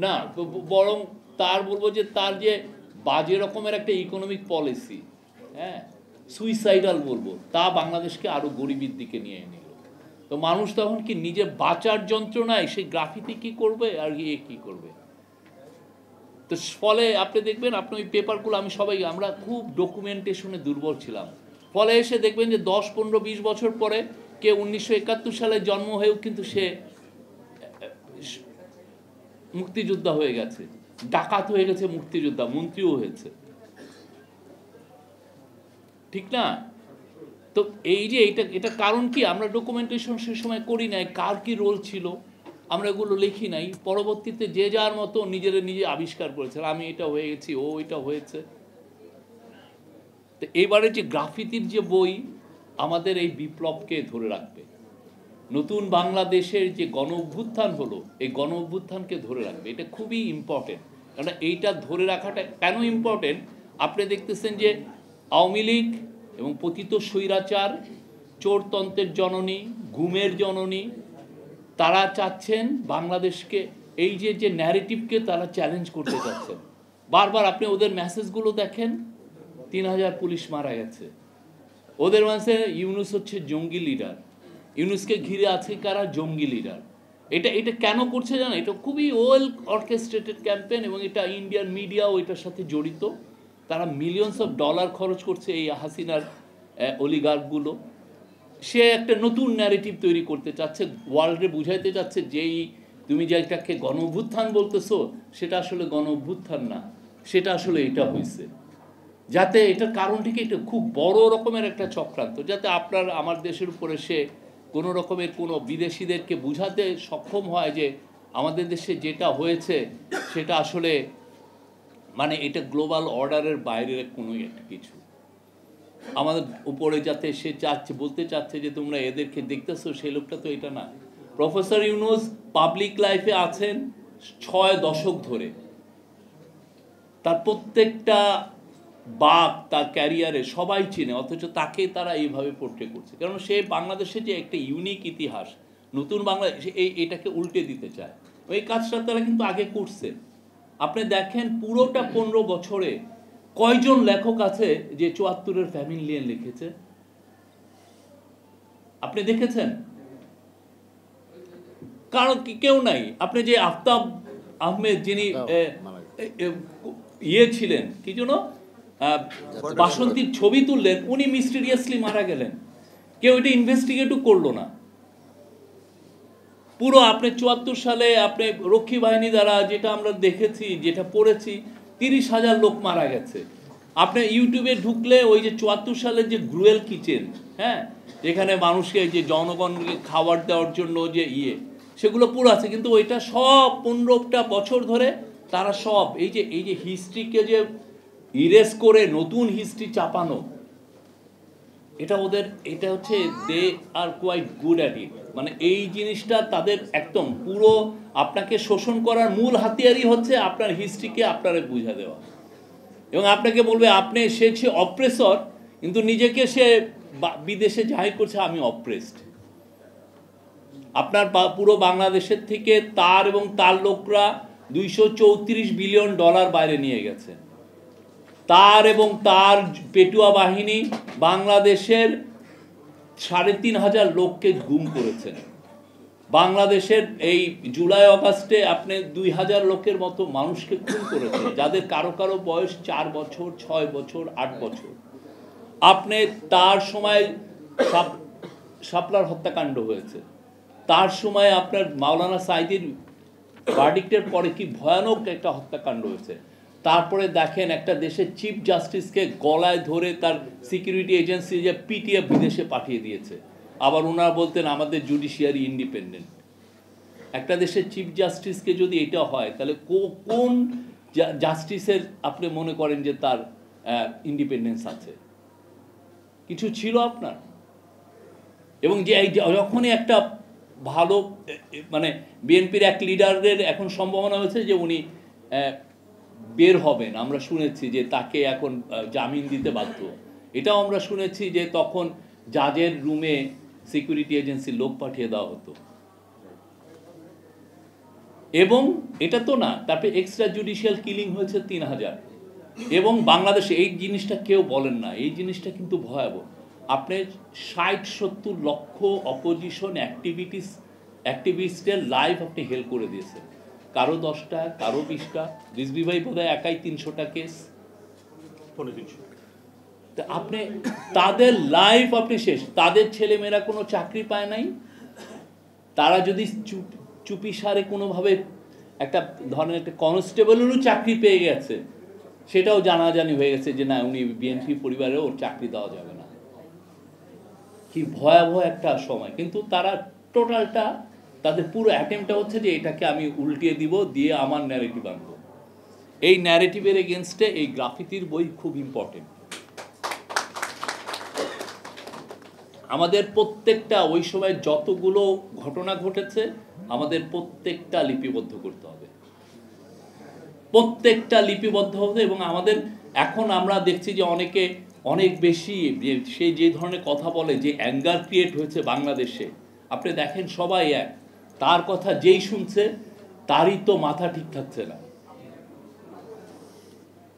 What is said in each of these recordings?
না, বরং তার বলবো যে তার যে বাজে রকমের একটা ইকোনমিক পলিসি, হ্যাঁ, সুইসাইডাল বলবো, তা বাংলাদেশকে আরো গরিবের দিকে নিয়ে নিল। তো মানুষ তখন কি নিজে বাঁচার যন্ত্রণায় সেই গ্রাফিতি কি করবে আর গিয়ে কি করবে। তো ফলে আপনি দেখবেন, আপনি ওই পেপারগুলো আমি সবাই, আমরা খুব ডকুমেন্টেশনে দুর্বল ছিলাম, ফলে এসে দেখবেন যে 10, 15, 20 বছর পরে কেউ 1971 সালে জন্ম হয়েও কিন্তু সে মুক্তিযোদ্ধা হয়ে গেছে, ডাকাত হয়ে গেছে, মুক্তিযোদ্ধা, মন্ত্রীও হয়েছে, ঠিক না? তো এই যে এটা কারণ কি, আমরা ডকুমেন্টেশন সে সময় করি নাই, কার কি রোল ছিল আমরা এগুলো লিখি নাই, পরবর্তীতে যে যার মতো নিজে আবিষ্কার করেছে, আমি এটা হয়ে গেছি, ও এটা হয়েছে। তো এবারে যে গ্রাফিতির যে বই আমাদের এই বিপ্লবকে ধরে রাখবে, নতুন বাংলাদেশের যে গণ অভ্যুত্থান হলো, এই গণ অভ্যুত্থানকে ধরে রাখবে, এটা খুবই ইম্পর্টেন্ট। কারণ এইটা ধরে রাখাটা কেন ইম্পর্টেন্ট, আপনি দেখতেছেন যে আওয়ামী লীগ এবং পতিত স্বৈরাচার, চোরতন্ত্রের জননী, গুমের জননী, তারা চাচ্ছেন বাংলাদেশকে, এই যে ন্যারেটিভকে তারা চ্যালেঞ্জ করতে চাচ্ছেন। বারবার আপনি ওদের মেসেজগুলো দেখেন, 3000 পুলিশ মারা গেছে, ওদের মাঝে ইউনূস হচ্ছে জঙ্গি লিডার, ইউনূসকে ঘিরে আছে কারা, জঙ্গি লিডার। এটা কেন করছে জানো, এটা খুবই ওয়েল অর্কেস্ট্রেটেড ক্যাম্পেইন, এবং এটা ইন্ডিয়ান মিডিয়াও এটার সাথে জড়িত। তারা মিলিয়নস অফ ডলার খরচ করছে এই হাসিনার অলিগার্কগুলো। সে একটা নতুন ন্যারেটিভ তৈরি করতে চাচ্ছে, ওয়ার্ল্ডে বুঝাইতে চাচ্ছে যেই তুমি যে এটাকে গণ অভ্যুত্থান বলতেছো, সেটা আসলে গণ অভ্যুত্থান না, সেটা আসলে এটা হয়েছে। যাতে এটার কারণ থেকে এটা খুব বড় রকমের একটা চক্রান্ত, যাতে আপনার আমার দেশের উপরে সে কোনো রকমের কোনো বিদেশিদেরকে বুঝাতে সক্ষম হয় যে আমাদের দেশে যেটা হয়েছে সেটা আসলে মানে এটা গ্লোবাল অর্ডারের বাইরের কোনো একটা কিছু, আমাদের উপরে যাতে সে চাচ্ছে, বলতে চাচ্ছে যে তোমরা এদেরকে দেখতেছো, সেই লোকটা তো এটা না। প্রফেসর ইউনূস পাবলিক লাইফে আছেন 6 দশক ধরে, তার প্রত্যেকটা বাক তার ক্যারিয়ারে সবাই চিনে, অথচ তাকে তারা এইভাবে পোর্ট্রে করছে, কারণ সে বাংলাদেশে যে একটা ইউনিক ইতিহাস, নতুন বাংলাদেশ, এটাকে উল্টে দিতে চায়। ওই কাজটা তারা কিন্তু আগে করছে। আপনি দেখেন পুরোটা 15 বছরে কয়জন লেখক আছে যে 74-এর ফ্যামিলি নিয়ে লিখেছে, আপনি দেখেছেন? কারণ কেউ নাই। আপনি যে আফতাব আহমেদ, যিনি ইয়ে ছিলেন কি জন্য বাসন্তীর ছবি তুললেন, উনি মিস্টিরিয়াসলি মারা গেলেন, কেউ এটা ইনভেস্টিগেটও করলো না। পুরো আপনি 74 সালে আপনি রক্ষী বাহিনী দ্বারা যেটা আমরা দেখেছি, যেটা পড়েছি, 30,000 লোক মারা গেছে। আপনি ইউটিউবে ঢুকলে ওই যে 74 সালের যে গ্রুয়েল কিচেন, হ্যাঁ, যেখানে মানুষকে যে জনগণকে খাবার দেওয়ার জন্য যে সেগুলো পুরো আছে, কিন্তু ওইটা সব 15টা বছর ধরে তারা সব এই যে হিস্ট্রিকে যে ইরেজ করে নতুন হিস্ট্রি চাপানো, এটা ওদের, এটা হচ্ছে they are quite good at it. মানে এই জিনিসটা তাদের একদম পুরো আপনাকে শোষণ করার মূল হাতিয়ারই হচ্ছে আপনার হিস্ট্রিকে আপনারে বুঝা দেওয়া, এবং আপনাকে বলবে আপনি সে অপ্রেসর, কিন্তু নিজেকে সে বিদেশে জাহির করছে আমি অপ্রেসড। আপনার পুরো বাংলাদেশের থেকে তার এবং তার লোকরা 234 বিলিয়ন ডলার বাইরে নিয়ে গেছে। তার এবং তার পেটুয়া বাহিনী বাংলাদেশের 3,500 লোককে গুম করেছেন। বাংলাদেশের এই জুলাই অগাস্টে আপনি 2,000 লোকের মতো মানুষকে খুন করেছেন, যাদের কারো কারো বয়স 4 বছর, 6 বছর, 8 বছর। আপনি তার সময় শাপলার হত্যাকাণ্ড হয়েছে, তার সময় আপনার মাওলানা সাইদির ভার্ডিক্টের পরে কি ভয়ানক একটা হত্যাকাণ্ড হয়েছে। তারপরে দেখেন একটা দেশের চিফ জাস্টিসকে গলায় ধরে তার সিকিউরিটি এজেন্সি যে পিটিএ বিদেশে পাঠিয়ে দিয়েছে, আবার ওনারা বলতেন আমাদের জুডিশিয়ারি ইন্ডিপেন্ডেন্ট। একটা দেশের চিফ জাস্টিসকে যদি এটা হয়, তাহলে কোন জাস্টিসের আপনি মনে করেন যে তার ইন্ডিপেন্ডেন্স আছে? কিছু ছিল আপনার? এবং যে যখনই একটা ভালো মানে বিএনপির এক লিডারের এখন সম্ভাবনা হয়েছে যে উনি বের হবেন, আমরা শুনেছি যে তাকে এখন জামিন দিতে বাধ্য, এটাও আমরা শুনেছি যে তখন জাজের রুমে সিকিউরিটি এজেন্সির লোক পাঠিয়ে দেওয়া হতো। এবং এটা তো না, তারপরে এক্সট্রা জুডিশিয়াল কিলিং হয়েছে 3000। এবং বাংলাদেশে এই জিনিসটা কেউ বলেন না, এই জিনিসটা কিন্তু ভয়াবহ। আপনি 60-70 লক্ষ অপোজিশন অ্যাক্টিভিস্টের লাইফ আপনি হেল্প করে দিয়েছেন, কারো 10টা, কারো 20টা, রিজভী ভাই বোধহয় একাই 300টা কেস, আপনি তাদের লাইফ আপনি শেষ। তাদের ছেলেমেয়েরা কোনো চাকরি পায় নাই, তারা যদি চুপি সারে কোনোভাবে একটা ধরনের একটা কনস্টেবলেরও চাকরি পেয়ে গেছে, সেটাও জানাজানি হয়ে গেছে যে না, উনি বিএনপি পরিবারেও ওর চাকরি দেওয়া যাবে না। কি ভয়াবহ একটা সময়। কিন্তু তারা টোটালটা, তাদের পুরো অ্যাটেম্পটা হচ্ছে যে এটাকে আমি উল্টিয়ে দিব, দিয়ে আমার ন্যারেটিভ আনবো। এই ন্যারেটিভের এগেনস্টে এই গ্রাফিতির বই খুব ইম্পর্টেন্ট। আমাদের প্রত্যেকটা ওই সময় যতগুলো ঘটনা ঘটেছে আমাদের প্রত্যেকটা লিপিবদ্ধ করতে হবে, প্রত্যেকটা লিপিবদ্ধ হবে। এবং আমাদের এখন আমরা দেখছি যে অনেকে অনেক বেশি সেই যে ধরনের কথা বলে, যে অ্যাঙ্গার ক্রিয়েট হয়েছে বাংলাদেশে, আপনি দেখেন সবাই এক, তার কথা যেই শুনছে তারই তো মাথা ঠিক থাকছে না,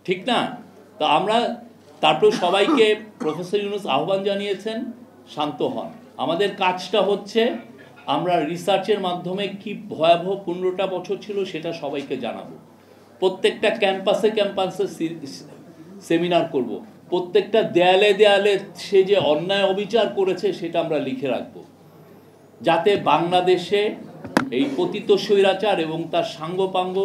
ঠিক না? তো আমরা তারপরে সবাইকে প্রফেসর ইউনূস আহ্বান জানিয়েছেন, শান্ত হন। আমাদের কাজটা হচ্ছে আমরা রিসার্চের মাধ্যমে কি ভয়াবহ 15টা বছর ছিল সেটা সবাইকে জানাবো। প্রত্যেকটা ক্যাম্পাসে সেমিনার করব, প্রত্যেকটা দেয়ালে দেয়ালে সে যে অন্যায় অবিচার করেছে সেটা আমরা লিখে রাখব, যাতে বাংলাদেশে এই পতিত স্বৈরাচার এবং তার সাঙ্গপাঙ্গ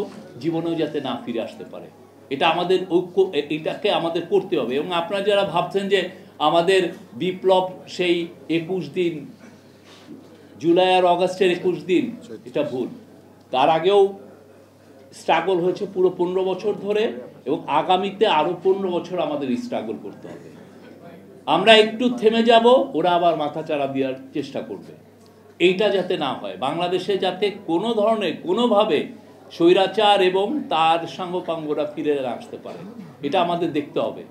জীবনেও যাতে না ফিরে আসতে পারে। এটা আমাদের ঐক্য, এটাকে আমাদের করতে হবে। এবং আপনারা যারা ভাবছেন যে আমাদের বিপ্লব সেই 21 দিন, জুলাই আর অগাস্টের 21 দিন, এটা ভুল। তার আগেও স্ট্রাগল হয়েছে পুরো 15 বছর ধরে, এবং আগামীতে আরো 15 বছর আমাদের স্ট্রাগল করতে হবে। আমরা একটু থেমে যাব, ওরা আবার মাথাচাড়া দেওয়ার চেষ্টা করবে। এইটা যাতে না হয়, বাংলাদেশে যাতে কোনো ধরনের কোনোভাবে স্বৈরাচার এবং তার সাঙ্গপাঙ্গরা ফিরে আসতে পারে, এটা আমাদের দেখতে হবে।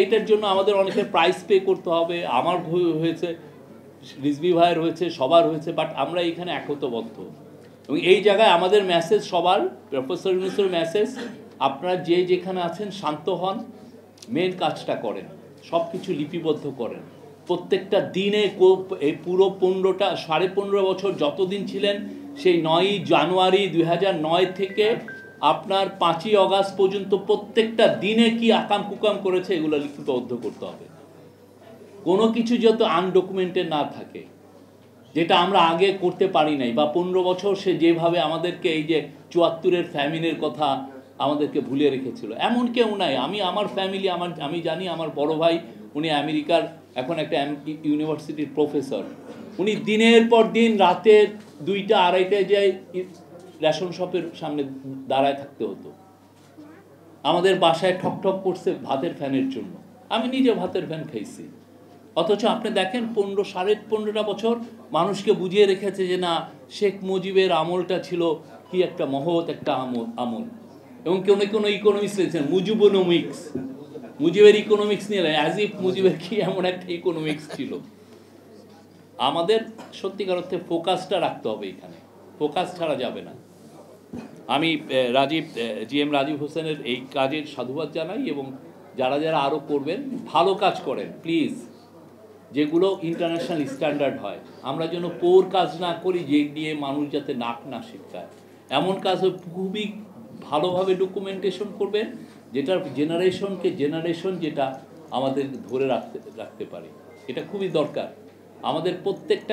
এটার জন্য আমাদের অনেকের প্রাইস পে করতে হবে। আমার হয়েছে, রিজভী ভাইয়ের হয়েছে, সবার হয়েছে, বাট আমরা এখানে একতাবদ্ধ। এবং এই জায়গায় আমাদের মেসেজ সবার, প্রফেসর ইউনূসের মেসেজ, আপনারা যে যেখানে আছেন শান্ত হন, মেন কাজটা করেন, সব কিছু লিপিবদ্ধ করেন। প্রত্যেকটা দিনে এই পুরো 15.5 বছর যতদিন ছিলেন, সেই 9ই জানুয়ারি 2009 থেকে আপনার 5ই অগাস্ট পর্যন্ত প্রত্যেকটা দিনে কি আকাম কুকাম করেছে এগুলো লিপিবদ্ধ করতে হবে। কোনো কিছু যত আনডকুমেন্টেড না থাকে, যেটা আমরা আগে করতে পারি নাই, বা 15 বছর সে যেভাবে আমাদেরকে এই যে 74-এর ফ্যামিনের কথা আমাদেরকে ভুলিয়ে রেখেছিল, এমন কেউ নাই। আমার ফ্যামিলি, আমি জানি, আমার বড় ভাই উনি আমেরিকার এখন একটা ইউনিভার্সিটির প্রফেসর, উনি দিনের পর দিন রাতে 2টা 2:30টায় যায় রেশন শপের সামনে দাঁড়ায় থাকতে হতো। আমাদের বাসায় ঠক ঠক করছে ভাতের ফ্যানের জন্য, আমি নিজে ভাতের ফ্যান খাইছি। অথচ আপনি দেখেন 15.5 বছর মানুষকে বুঝিয়ে রেখেছে যে না, শেখ মুজিবের আমলটা ছিল কি একটা মহৎ একটা আমল। এবং কোনো ইকোনমিক্স লিখছেন মুজিবোনমিক্স, মুজিবের ইকোনমিক্স নিয়ে অ্যাজ ইফ মুজিবের কি এমন একটা ইকোনমিক্স ছিল। আমাদের সত্যিকার অর্থে ফোকাসটা রাখতে হবে, এখানে ফোকাস ছাড়া যাবে না। আমি জিএম রাজীব হোসেনের এই কাজের সাধুবাদ জানাই, এবং যারা যারা আরও করবেন, ভালো কাজ করেন প্লিজ, যেগুলো ইন্টারন্যাশনাল স্ট্যান্ডার্ড হয়। আমরা যেন পোর কাজ না করি, যে দিয়ে মানুষ যাতে নাক না শিক্ষায়, এমন কাজ খুবই ভালোভাবে ডকুমেন্টেশন করবেন, যেটার জেনারেশন যেটা আমাদের ধরে রাখতে পারে। এটা খুবই দরকার। আমাদের প্রত্যেকটা